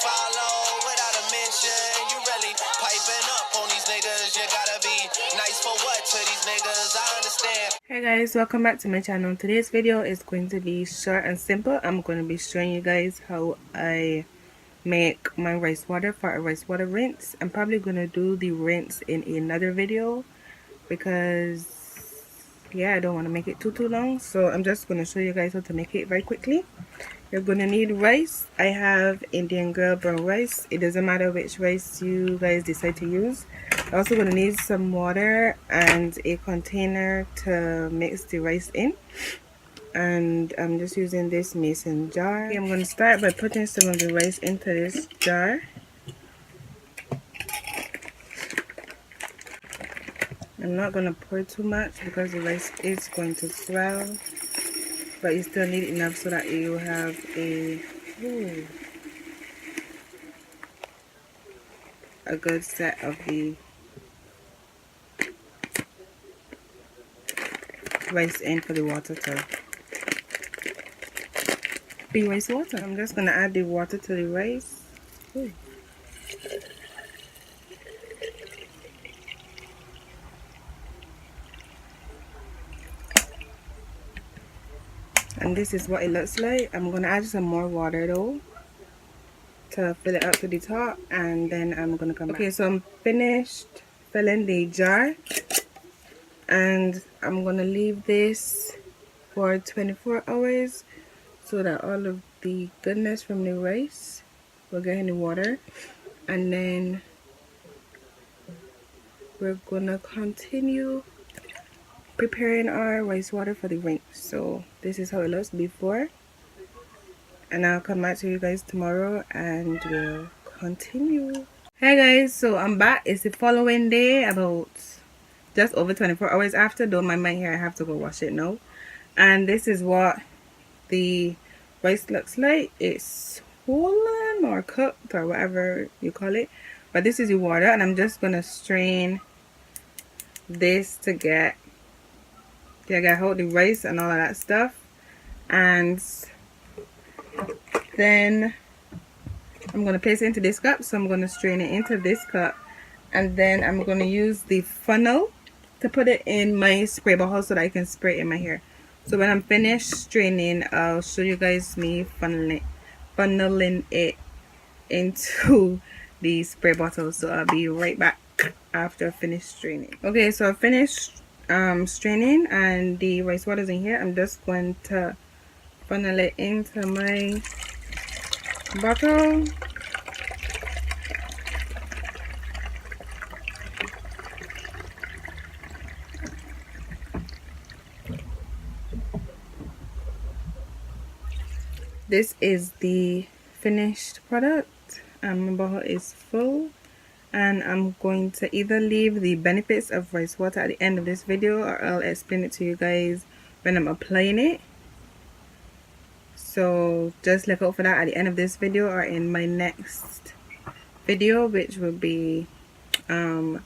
follow without a mention. You really piping up on these niggas. You gotta be nice for what to these niggas? I understand. Hey guys, welcome back to my channel. Today's video is going to be short and simple. I'm going to be showing you guys how I make my rice water for a rice water rinse. I'm probably going to do the rinse in another video because yeah, I don't want to make it too long. So I'm just going to show you guys how to make it very quickly. You're going to need rice. I have Indian Girl brown rice. It doesn't matter which rice you guys decide to use. I'm also going to need some water and a container to mix the rice in. And I'm just using this mason jar. Okay, I'm going to start by putting some of the rice into this jar. I'm not going to pour too much because the rice is going to swell, but you still need enough so that you have a good set of the rice in for the water to be rice water. I'm just going to add the water to the rice. Ooh. And this is what it looks like. I'm going to add some more water though to fill it up to the top, and then I'm going to come back. Okay, so I'm finished filling the jar, and I'm going to leave this for 24 hours so that all of the goodness from the rice will get in the water. And then we're going to continue preparing our rice water for the rinse. So this is how it looks before, and I'll come back to you guys tomorrow and we'll continue. Hey guys, so I'm back. It's the following day, about just over 24 hours after. Don't mind my hair, I have to go wash it now. And this is what the rice looks like. It's swollen or cooked or whatever you call it, but this is the water, and I'm just gonna strain this to get hold the rice and all of that stuff. And then I'm going to place it into this cup, so I'm going to strain it into this cup, and then I'm going to use the funnel to put it in my spray bottle so that I can spray it in my hair. So when I'm finished straining, I'll show you guys me funneling it into the spray bottle. So I'll be right back after I finish straining. Okay, so I finished straining and the rice water is in here. I'm just going to funnel it into my bottle. This is the finished product. My bottle is full, and I'm going to either leave the benefits of rice water at the end of this video, or I'll explain it to you guys when I'm applying it. So just look out for that at the end of this video or in my next video, which will be doing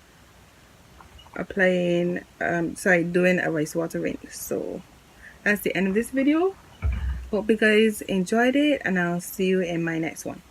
a rice water rinse. So that's the end of this video. Hope you guys enjoyed it, and I'll see you in my next one.